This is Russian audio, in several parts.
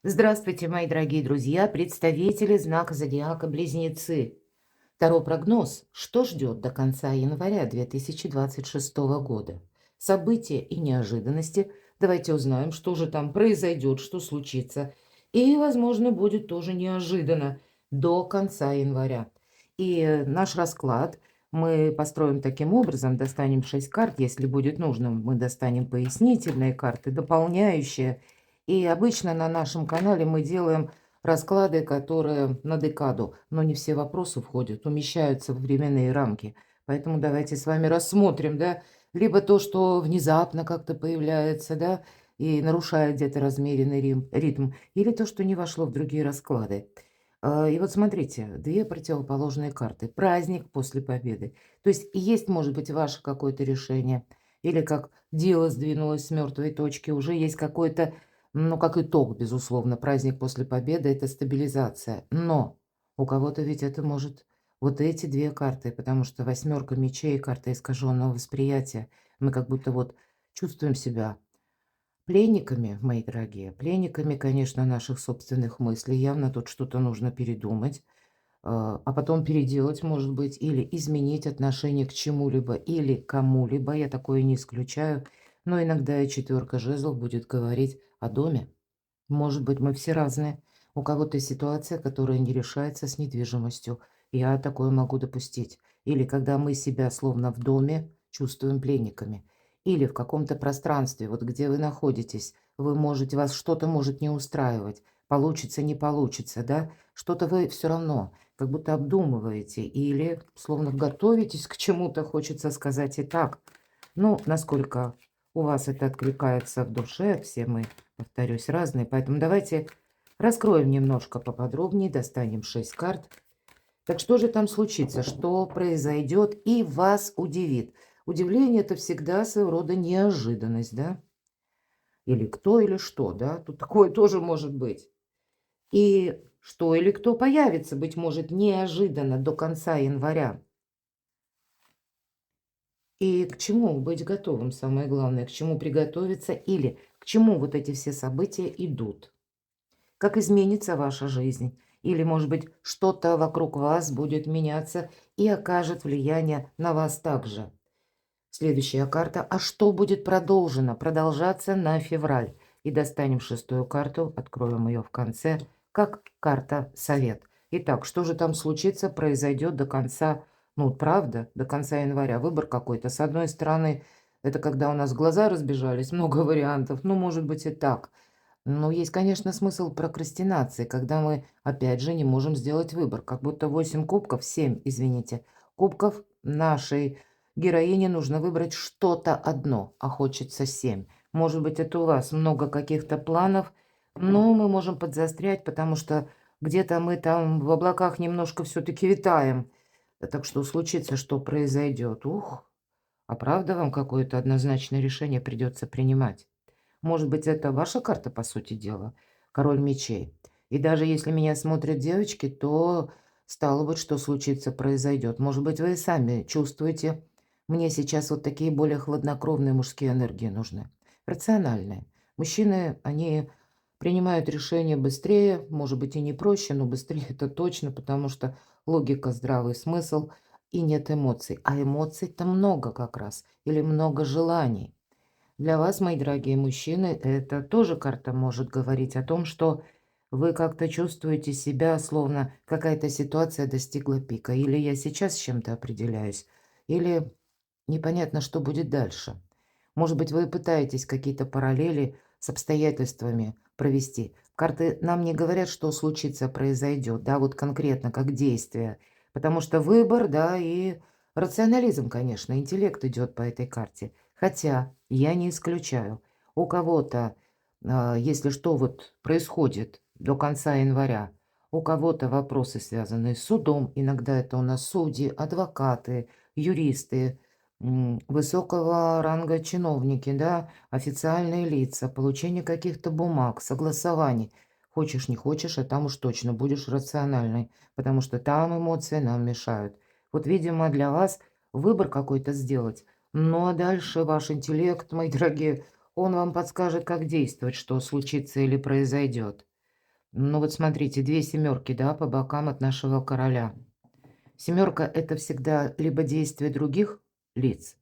Здравствуйте, мои дорогие друзья, представители знака зодиака Близнецы. Второй прогноз. Что ждет до конца января 2026 года? События и неожиданности. Давайте узнаем, что же там произойдет, что случится. И, возможно, будет тоже неожиданно до конца января. И наш расклад мы построим таким образом. Достанем 6 карт, если будет нужно. Мы достанем пояснительные карты, дополняющие. И обычно на нашем канале мы делаем расклады, которые на декаду, но не все вопросы входят, умещаются в временные рамки. Поэтому давайте с вами рассмотрим, да, либо то, что внезапно как-то появляется, да, и нарушает где-то размеренный ритм, или то, что не вошло в другие расклады. И вот смотрите, две противоположные карты. Праздник после победы. То есть есть, может быть, ваше какое-то решение, или как дело сдвинулось с мертвой точки, уже есть какой-то, ну, как итог, безусловно, праздник после победы — это стабилизация. Но у кого-то ведь это может вот эти 2 карты, потому что восьмерка мечей — карта искаженного восприятия. Мы как будто вот чувствуем себя пленниками, мои дорогие, пленниками, конечно, наших собственных мыслей. Явно тут что-то нужно передумать, а потом переделать, может быть, или изменить отношение к чему-либо или кому-либо. Я такое не исключаю. Но иногда и четверка жезлов будет говорить о доме. Может быть, мы все разные. У кого-то ситуация, которая не решается с недвижимостью. Я такое могу допустить. Или когда мы себя словно в доме чувствуем пленниками. Или в каком-то пространстве, вот где вы находитесь, вы можете, вас что-то может не устраивать. Получится, не получится, да? Что-то вы все равно как будто обдумываете или словно готовитесь к чему-то, хочется сказать и так. Ну, насколько у вас это откликается в душе, все мы, повторюсь, разные. Поэтому давайте раскроем немножко поподробнее, достанем 6 карт. Так что же там случится? Что произойдет и вас удивит? Удивление — это всегда своего рода неожиданность, да? Или кто, или что, да? Тут такое тоже может быть. И что или кто появится, быть может, неожиданно до конца января. И к чему быть готовым, самое главное, к чему приготовиться или к чему вот эти все события идут. Как изменится ваша жизнь? Или, может быть, что-то вокруг вас будет меняться и окажет влияние на вас также. Следующая карта. А что будет продолжаться на февраль? И достанем шестую карту, откроем ее в конце, как карта совет. Итак, что же там случится, произойдет до конца, ну, правда, до конца января. Выбор какой-то. С одной стороны, это когда у нас глаза разбежались, много вариантов, ну, может быть и так. Но есть, конечно, смысл прокрастинации, когда мы, опять же, не можем сделать выбор. Как будто 8 кубков, 7, извините, кубков нашей героине нужно выбрать что-то одно, а хочется 7. Может быть, это у вас много каких-то планов, но мы можем подзастрять, потому что где-то мы там в облаках немножко все-таки витаем. Так что случится, что произойдет. Ух, а правда вам какое-то однозначное решение придется принимать? Может быть, это ваша карта, по сути дела, король мечей. И даже если меня смотрят девочки, то стало быть, что случится, произойдет. Может быть, вы и сами чувствуете, мне сейчас вот такие более хладнокровные мужские энергии нужны, рациональные. Мужчины, они принимают решения быстрее, может быть, и не проще, но быстрее это точно, потому что логика, здравый смысл и нет эмоций. А эмоций-то много как раз, или много желаний. Для вас, мои дорогие мужчины, это тоже карта может говорить о том, что вы как-то чувствуете себя, словно какая-то ситуация достигла пика. Или я сейчас с чем-то определяюсь, или непонятно, что будет дальше. Может быть, вы пытаетесь какие-то параллели с обстоятельствами провести. Карты нам не говорят, что случится, произойдет, да, вот конкретно, как действие. Потому что выбор, да, и рационализм, конечно, интеллект идет по этой карте. Хотя я не исключаю, у кого-то, если что вот происходит до конца января, у кого-то вопросы, связанные с судом, иногда это у нас судьи, адвокаты, юристы, высокого ранга чиновники, да, официальные лица, получение каких-то бумаг, согласований. Хочешь, не хочешь, а там уж точно будешь рациональной, потому что там эмоции нам мешают. Вот, видимо, для вас выбор какой-то сделать. Ну, а дальше ваш интеллект, мои дорогие, он вам подскажет, как действовать, что случится или произойдет. Ну вот смотрите, 2 семерки, да, по бокам от нашего короля. Семерка — это всегда либо действия других лиц,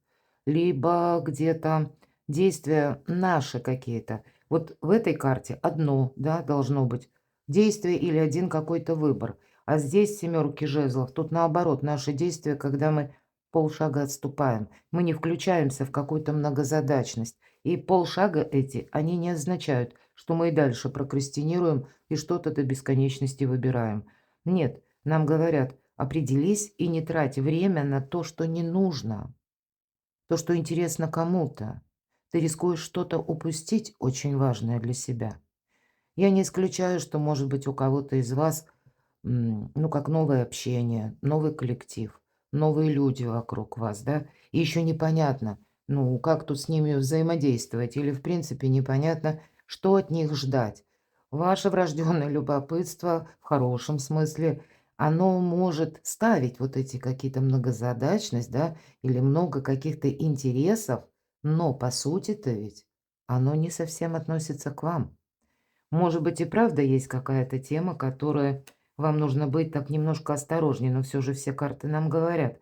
либо где-то действия наши какие-то. Вот в этой карте одно, да, должно быть действие или один какой-то выбор. А здесь семерки жезлов. Тут наоборот, наши действия, когда мы полшага отступаем. Мы не включаемся в какую-то многозадачность. И полшага эти, они не означают, что мы и дальше прокрастинируем и что-то до бесконечности выбираем. Нет, нам говорят: определись и не трать время на то, что не нужно, то, что интересно кому-то. Ты рискуешь что-то упустить очень важное для себя. Я не исключаю, что, может быть, у кого-то из вас, ну, как новое общение, новый коллектив, новые люди вокруг вас, да, и еще непонятно, ну, как тут с ними взаимодействовать, или, в принципе, непонятно, что от них ждать. Ваше врожденное любопытство, в хорошем смысле, оно может ставить вот эти какие-то многозадачность, да, или много каких-то интересов, но по сути-то ведь оно не совсем относится к вам. Может быть, и правда есть какая-то тема, которая вам нужно быть так немножко осторожнее, но все же все карты нам говорят.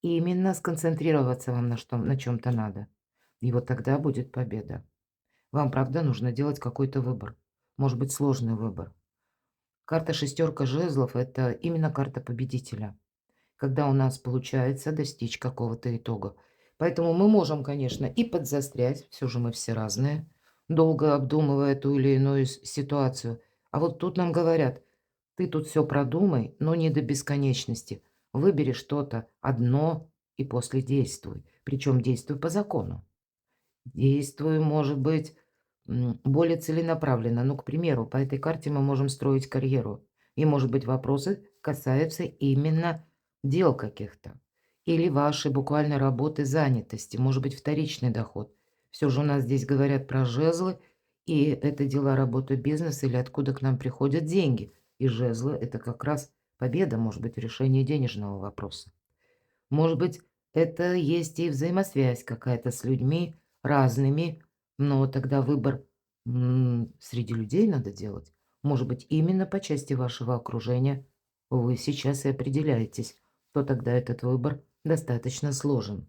И именно сконцентрироваться вам на чем-то надо. И вот тогда будет победа. Вам, правда, нужно делать какой-то выбор. Может быть, сложный выбор. Карта шестерка жезлов — это именно карта победителя, когда у нас получается достичь какого-то итога. Поэтому мы можем, конечно, и подзастрять, все же мы все разные, долго обдумывая ту или иную ситуацию. А вот тут нам говорят: ты тут все продумай, но не до бесконечности. Выбери что-то одно и после действуй. Причем действуй по закону. Действуй, может быть, более целенаправленно. Ну, к примеру, по этой карте мы можем строить карьеру. И, может быть, вопросы касаются именно дел каких-то. Или вашей буквально работы, занятости, может быть, вторичный доход. Все же у нас здесь говорят про жезлы, и это дела, работа, бизнес, или откуда к нам приходят деньги. И жезлы — это как раз победа, может быть, в решении денежного вопроса. Может быть, это есть и взаимосвязь какая-то с людьми разными, но тогда выбор, среди людей надо делать. Может быть, именно по части вашего окружения вы сейчас и определяетесь, то тогда этот выбор достаточно сложен.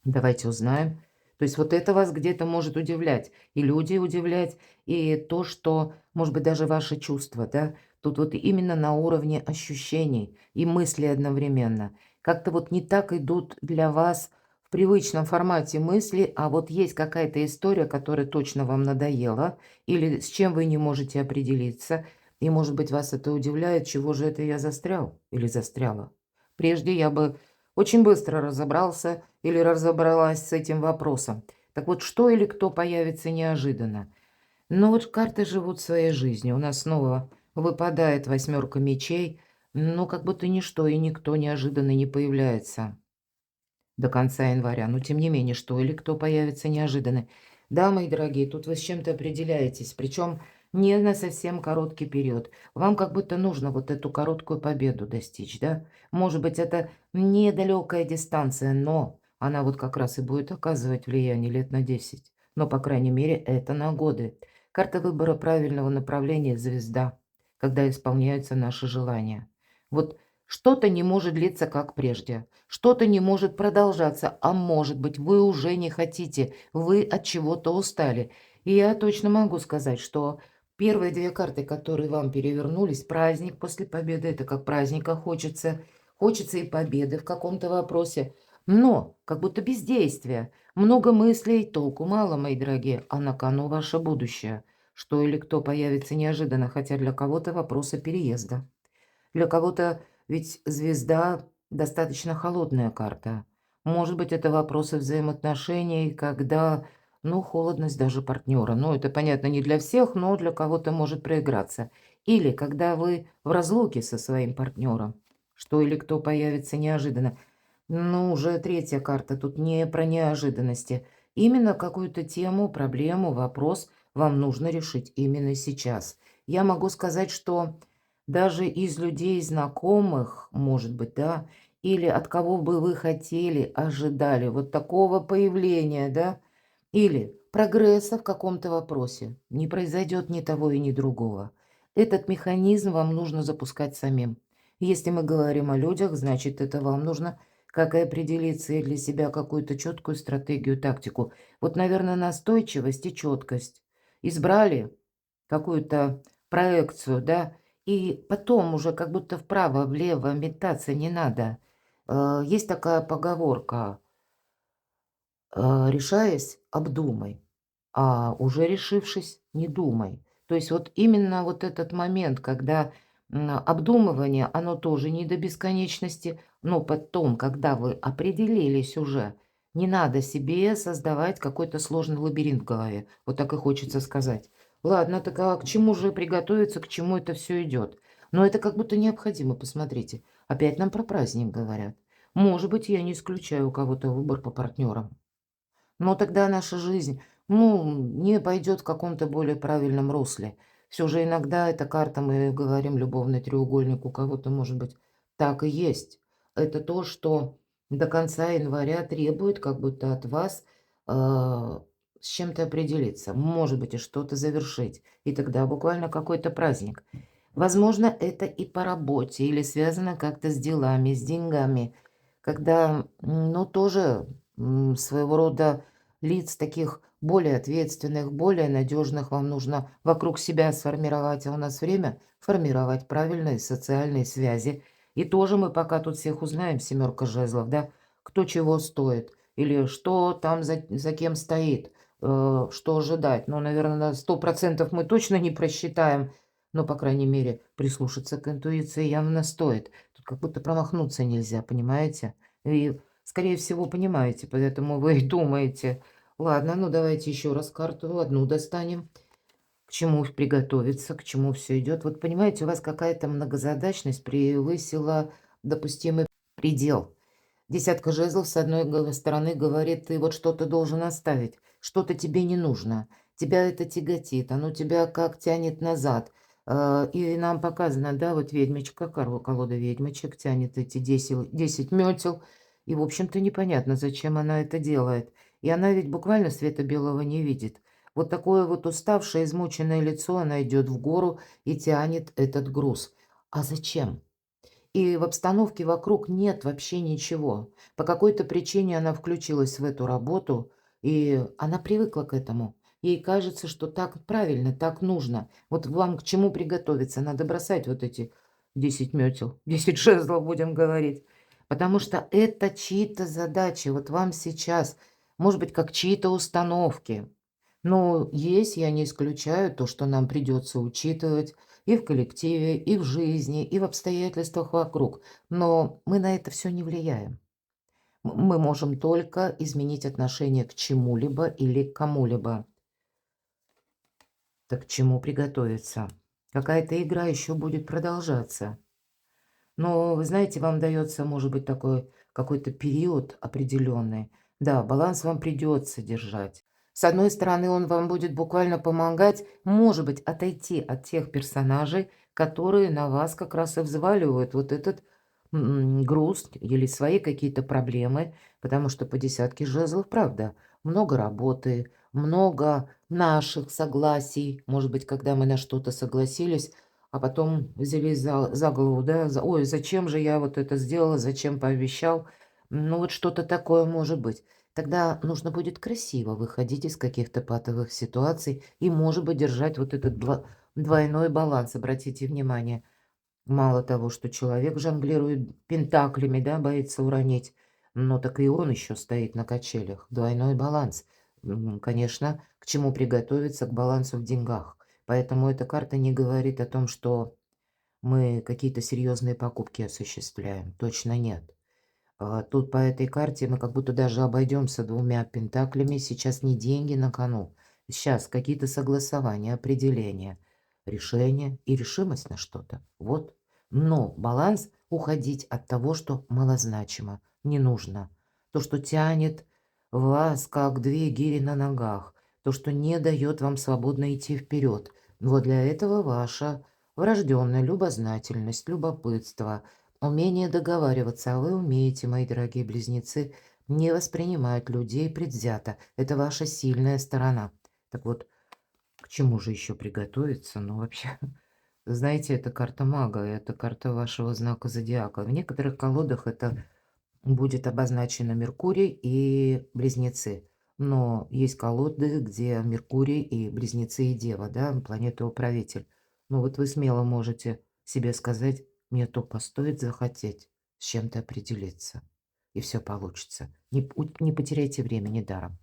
Давайте узнаем. То есть вот это вас где-то может удивлять, и люди удивлять, и то, что, может быть, даже ваши чувства, да, тут вот именно на уровне ощущений и мыслей одновременно. Как-то вот не так идут для вас в привычном формате мысли, а вот есть какая-то история, которая точно вам надоела, или с чем вы не можете определиться, и, может быть, вас это удивляет, чего же это я застрял или застряла. Прежде я бы очень быстро разобрался или разобралась с этим вопросом. Так вот, что или кто появится неожиданно? Ну вот карты живут своей жизнью. У нас снова выпадает восьмерка мечей. Ну, как будто ничто и никто неожиданно не появляется до конца января. Но тем не менее, что или кто появится неожиданно. Да, мои дорогие, тут вы с чем-то определяетесь, причем не на совсем короткий период. Вам как будто нужно вот эту короткую победу достичь, да? Может быть, это недалекая дистанция, но она вот как раз и будет оказывать влияние лет на 10. Но, по крайней мере, это на годы. Карта выбора правильного направления — звезда, когда исполняются наши желания. Вот что-то не может длиться, как прежде. Что-то не может продолжаться, а может быть, вы уже не хотите, вы от чего-то устали. И я точно могу сказать, что первые 2 карты, которые вам перевернулись, праздник после победы — это как праздника хочется, хочется и победы в каком-то вопросе, но как будто бездействие, много мыслей, толку мало, мои дорогие, а на кону ваше будущее. Что или кто появится неожиданно, хотя для кого-то вопросы переезда. Для кого-то ведь звезда достаточно холодная карта. Может быть, это вопросы взаимоотношений, когда, ну, холодность даже партнера. Ну, это, понятно, не для всех, но для кого-то может проиграться. Или когда вы в разлуке со своим партнером, что или кто появится неожиданно. Ну, уже третья карта, тут не про неожиданности. Именно какую-то тему, проблему, вопрос вам нужно решить именно сейчас. Я могу сказать, что даже из людей знакомых, может быть, да, или от кого бы вы хотели, ожидали вот такого появления, да, или прогресса в каком-то вопросе, не произойдет ни того и ни другого. Этот механизм вам нужно запускать самим. Если мы говорим о людях, значит, это вам нужно как и определиться и для себя какую-то четкую стратегию, тактику. Вот, наверное, настойчивость и четкость. Избрали какую-то проекцию, да, и потом уже как будто вправо-влево метаться не надо. Есть такая поговорка: решаясь, обдумай, а уже решившись, не думай. То есть вот именно вот этот момент, когда обдумывание, оно тоже не до бесконечности, но потом, когда вы определились уже, не надо себе создавать какой-то сложный лабиринт в голове. Вот так и хочется сказать. Ладно, так а к чему же приготовиться, к чему это все идет? Но это как будто необходимо, посмотрите. Опять нам про праздник говорят. Может быть, я не исключаю у кого-то выбор по партнерам. Но тогда наша жизнь, не пойдет в каком-то более правильном русле. Все же иногда эта карта, мы говорим, любовный треугольник, у кого-то, может быть, так и есть. Это то, что до конца января требует как будто от вас с чем-то определиться, может быть, и что-то завершить. И тогда буквально какой-то праздник. Возможно, это и по работе или связано как-то с делами, с деньгами, когда, тоже своего рода лиц таких более ответственных, более надежных вам нужно вокруг себя сформировать, а у нас время формировать правильные социальные связи. И тоже мы пока тут всех узнаем, семерка жезлов, да, кто чего стоит или что там за кем стоит, что ожидать. Ну, наверное, на 100% мы точно не просчитаем, но, по крайней мере, прислушаться к интуиции явно стоит. Тут как будто промахнуться нельзя, понимаете? И, скорее всего, понимаете, поэтому вы и думаете. Ладно, ну давайте еще раз карту одну достанем. К чему приготовиться, к чему все идет. Вот понимаете, у вас какая-то многозадачность превысила допустимый предел. Десятка жезлов с одной стороны говорит, ты вот что-то должен оставить, что-то тебе не нужно, тебя это тяготит, оно тебя как тянет назад. И нам показано, да, вот ведьмочка, колода ведьмочек тянет эти 10 метел, и, в общем-то, непонятно, зачем она это делает. И она ведь буквально света белого не видит. Вот такое вот уставшее, измученное лицо, она идет в гору и тянет этот груз. А зачем? И в обстановке вокруг нет вообще ничего. По какой-то причине она включилась в эту работу, и она привыкла к этому. Ей кажется, что так правильно, так нужно. Вот вам к чему приготовиться? Надо бросать вот эти 10 метел, 10 жезлов, будем говорить. Потому что это чьи-то задачи. Вот вам сейчас, может быть, как чьи-то установки. Но есть, я не исключаю, то, что нам придется учитывать и в коллективе, и в жизни, и в обстоятельствах вокруг. Но мы на это все не влияем. Мы можем только изменить отношение к чему-либо или к кому-либо. Так к чему приготовиться? Какая-то игра еще будет продолжаться. Но, вы знаете, вам дается, может быть, такой какой-то период определенный. Да, баланс вам придется держать. С одной стороны, он вам будет буквально помогать, может быть, отойти от тех персонажей, которые на вас как раз и взваливают вот этот груз или свои какие-то проблемы, потому что по десятке жезлов, правда, много работы, много наших согласий, может быть, когда мы на что-то согласились, а потом взялись за голову, да, «Ой, зачем же я вот это сделала, зачем пообещал?» Ну, вот что-то такое может быть. Тогда нужно будет красиво выходить из каких-то патовых ситуаций и, может быть, держать вот этот двойной баланс. Обратите внимание, мало того, что человек жонглирует пентаклями, да, боится уронить, но так и он еще стоит на качелях. Двойной баланс. Конечно, к чему приготовиться? К балансу в деньгах. Поэтому эта карта не говорит о том, что мы какие-то серьезные покупки осуществляем. Точно нет. Тут по этой карте мы как будто даже обойдемся двумя пентаклями. Сейчас не деньги на кону. Сейчас какие-то согласования, определения, решения и решимость на что-то. Вот. Но баланс уходить от того, что малозначимо, не нужно. То, что тянет вас, как две гири на ногах. То, что не дает вам свободно идти вперед. Вот для этого ваша врожденная любознательность, любопытство, умение договариваться, а вы умеете, мои дорогие близнецы, не воспринимать людей предвзято. Это ваша сильная сторона. Так вот, к чему же еще приготовиться? Ну, вообще, знаете, это карта мага, это карта вашего знака зодиака. В некоторых колодах это будет обозначено Меркурий и Близнецы. Но есть колоды, где Меркурий и Близнецы и Дева, да, планета-управитель. Ну вот вы смело можете себе сказать: мне только стоит захотеть с чем-то определиться, и все получится. Не потеряйте времени даром.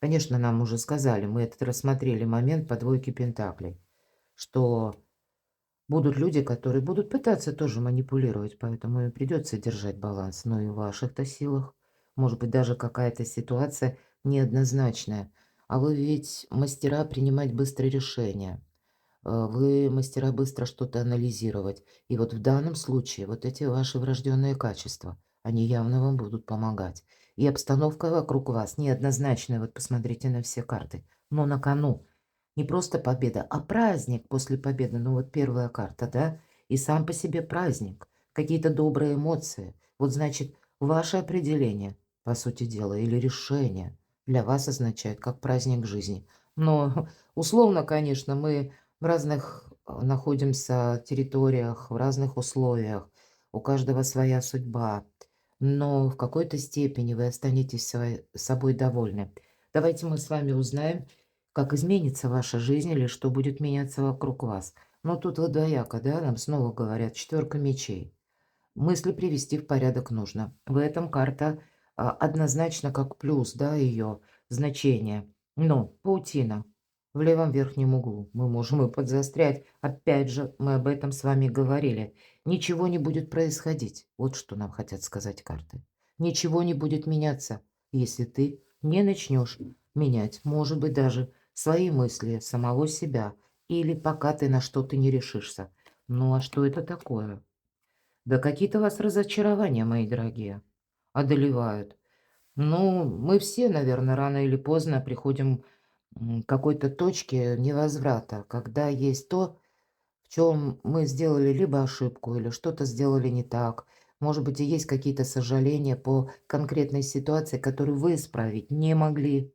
Конечно, нам уже сказали, мы этот рассмотрели момент по двойке пентаклей, что будут люди, которые будут пытаться тоже манипулировать, поэтому и придется держать баланс. Но и в ваших-то силах. Может быть, даже какая-то ситуация неоднозначная. А вы ведь мастера принимать быстрые решения. Вы мастера быстро что-то анализировать. И вот в данном случае вот эти ваши врожденные качества, они явно вам будут помогать. И обстановка вокруг вас неоднозначная. Вот посмотрите на все карты. Но на кону не просто победа, а праздник после победы. Ну вот первая карта, да? И сам по себе праздник. Какие-то добрые эмоции. Вот значит, ваше определение, по сути дела, или решение для вас означает как праздник жизни. Но условно, конечно, мы в разных находимся территориях, в разных условиях. У каждого своя судьба. Но в какой-то степени вы останетесь собой довольны. Давайте мы с вами узнаем, как изменится ваша жизнь или что будет меняться вокруг вас. Но тут вот двояко, да, нам снова говорят, четверка мечей. Мысли привести в порядок нужно. В этом карта однозначно как плюс, да, ее значение. Но паутина в левом верхнем углу. Мы можем и подзастрять. Опять же, мы об этом с вами говорили. Ничего не будет происходить. Вот что нам хотят сказать карты. Ничего не будет меняться, если ты не начнешь менять, может быть, даже свои мысли, самого себя, или пока ты на что-то не решишься. Ну а что это такое? Да какие-то вас разочарования, мои дорогие, одолевают. Ну, мы все, наверное, рано или поздно приходим к какой-то точке невозврата, когда есть то, в чем мы сделали либо ошибку, или что-то сделали не так. Может быть, и есть какие-то сожаления по конкретной ситуации, которую вы исправить не могли.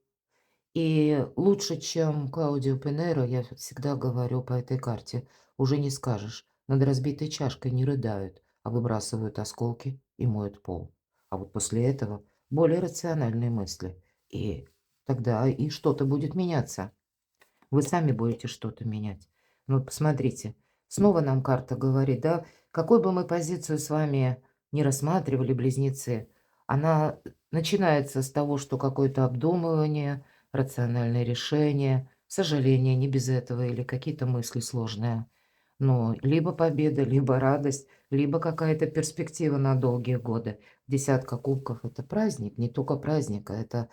И лучше, чем Клаудио Пинейро, я всегда говорю по этой карте, уже не скажешь. Над разбитой чашкой не рыдают, а выбрасывают осколки и моют пол. А вот после этого более рациональные мысли. И тогда и что-то будет меняться. Вы сами будете что-то менять. Ну, вот посмотрите, снова нам карта говорит, да, какой бы мы позицию с вами не рассматривали, близнецы, она начинается с того, что какое-то обдумывание, рациональное решение, сожаление, не без этого, или какие-то мысли сложные. Но либо победа, либо радость, либо какая-то перспектива на долгие годы. Десятка кубков– это праздник, не только праздник, а это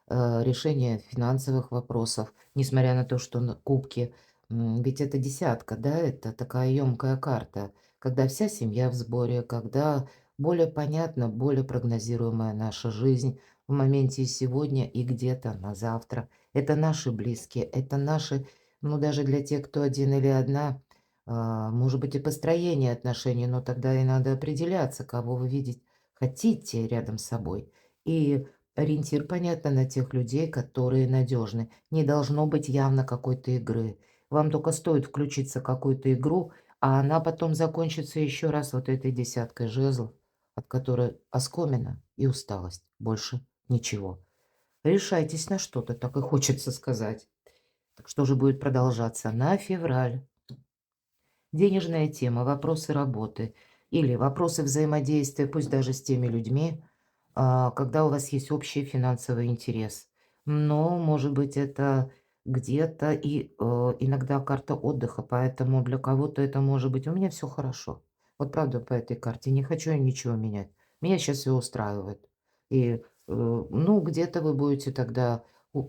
решение финансовых вопросов, несмотря на то, что кубки, ведь это десятка, да, это такая емкая карта, когда вся семья в сборе, когда более понятна, более прогнозируемая наша жизнь в моменте и сегодня, и где-то на завтра. Это наши близкие, это наши, ну даже для тех, кто один или одна, может быть и построение отношений, но тогда и надо определяться, кого вы видеть хотите рядом с собой. И ориентир, понятно, на тех людей, которые надежны. Не должно быть явно какой-то игры. Вам только стоит включиться в какую-то игру, а она потом закончится еще раз вот этой десяткой жезлов, от которой оскомина и усталость. Больше ничего. Решайтесь на что-то, так и хочется сказать. Так что же будет продолжаться на февраль? Денежная тема, вопросы работы или вопросы взаимодействия, пусть даже с теми людьми, когда у вас есть общий финансовый интерес. Но, может быть, это где-то и иногда карта отдыха, поэтому для кого-то это может быть: у меня все хорошо. Вот правда по этой карте не хочу я ничего менять. Меня сейчас все устраивает. И, ну, где-то вы будете тогда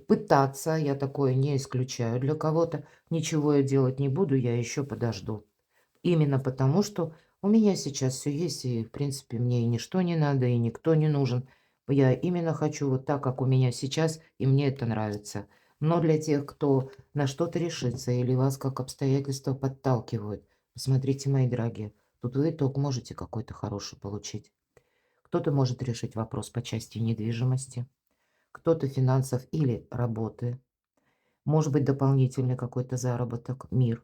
пытаться, я такое не исключаю для кого-то, ничего я делать не буду, я еще подожду. Именно потому, что у меня сейчас все есть, и, в принципе, мне и ничто не надо, и никто не нужен. Я именно хочу вот так, как у меня сейчас, и мне это нравится. Но для тех, кто на что-то решится или вас как обстоятельства подталкивают, посмотрите, мои дорогие, тут вы итог можете какой-то хороший получить. Кто-то может решить вопрос по части недвижимости, кто-то финансов или работы, может быть, дополнительный какой-то заработок, мир.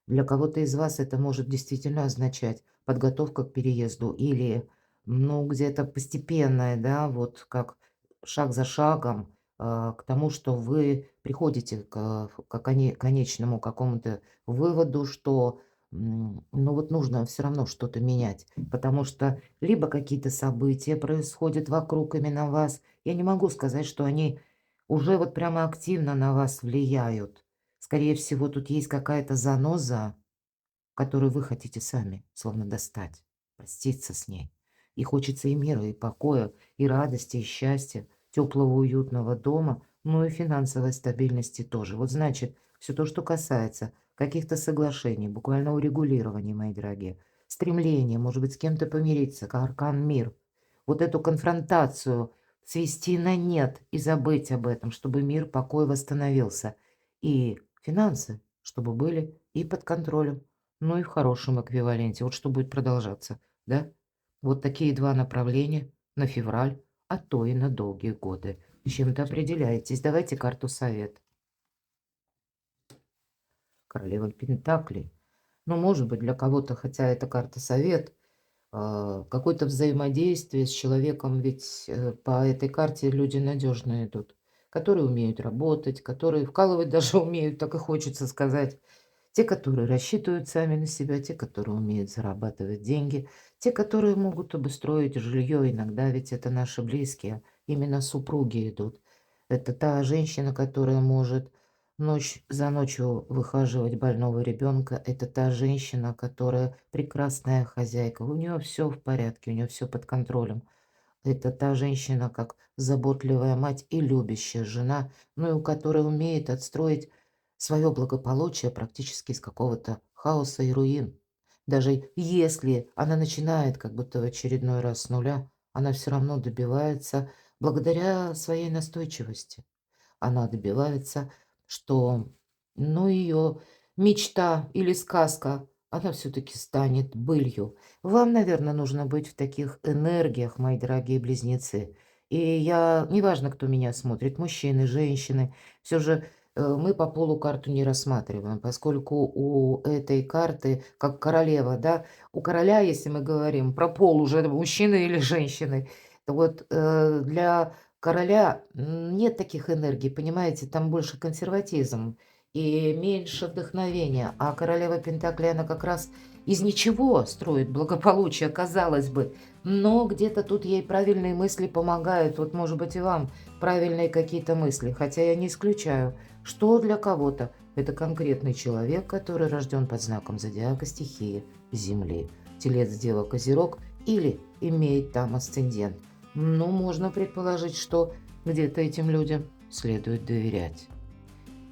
Для кого-то из вас это может действительно означать подготовка к переезду или, ну, где-то постепенная, да, вот как шаг за шагом, к тому, что вы приходите к конечному какому-то выводу, что, ну, вот нужно все равно что-то менять. Потому что либо какие-то события происходят вокруг именно вас. Я не могу сказать, что они уже вот прямо активно на вас влияют. Скорее всего, тут есть какая-то заноза, которую вы хотите сами словно достать, проститься с ней. И хочется и мира, и покоя, и радости, и счастья, теплого, уютного дома, ну и финансовой стабильности тоже. Вот значит, все то, что касается каких-то соглашений, буквально урегулирований, мои дорогие, стремления, может быть, с кем-то помириться, как аркан мир, вот эту конфронтацию свести на нет и забыть об этом, чтобы мир, покой восстановился. И финансы, чтобы были и под контролем, ну и в хорошем эквиваленте. Вот что будет продолжаться, да? Вот такие 2 направления на февраль, а то и на долгие годы. Чем-то определяетесь. Давайте карту совет. Королева пентаклей. Ну, может быть, для кого-то, хотя эта карта совет, какое-то взаимодействие с человеком, ведь по этой карте люди надежные идут, которые умеют работать, которые вкалывать даже умеют, так и хочется сказать. Те, которые рассчитывают сами на себя, те, которые умеют зарабатывать деньги, те, которые могут обустроить жилье. Иногда ведь это наши близкие, именно супруги идут. Это та женщина, которая может ночь за ночью выхаживать больного ребенка. Это та женщина, которая прекрасная хозяйка. У нее все в порядке, у нее все под контролем. Это та женщина, как заботливая мать и любящая жена, ну и у которой умеет отстроить свое благополучие практически из какого-то хаоса и руин. Даже если она начинает как будто в очередной раз с нуля, она все равно добивается благодаря своей настойчивости. Она добивается, что, ну, ее мечта или сказка, она все-таки станет былью. Вам, наверное, нужно быть в таких энергиях, мои дорогие близнецы. И я, неважно, кто меня смотрит, мужчины, женщины, все же мы по полу карту не рассматриваем, поскольку у этой карты, как королева, да, у короля, если мы говорим про пол уже мужчины или женщины, то вот для короля, нет таких энергий, понимаете, там больше консерватизм и меньше вдохновения. А королева Пентаклей, она как раз из ничего строит благополучие, казалось бы. Но где-то тут ей правильные мысли помогают. Вот, может быть, и вам правильные какие-то мысли. Хотя я не исключаю, что для кого-то это конкретный человек, который рожден под знаком зодиака стихии Земли. Телец, Дева, Козерог или имеет там асцендент. Ну, можно предположить, что где-то этим людям следует доверять.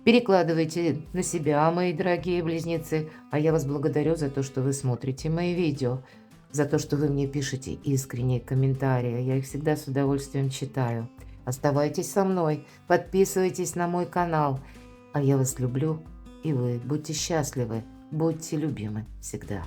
Перекладывайте на себя, мои дорогие близнецы, а я вас благодарю за то, что вы смотрите мои видео, за то, что вы мне пишете искренние комментарии. Я их всегда с удовольствием читаю. Оставайтесь со мной, подписывайтесь на мой канал. А я вас люблю, и вы будьте счастливы, будьте любимы всегда.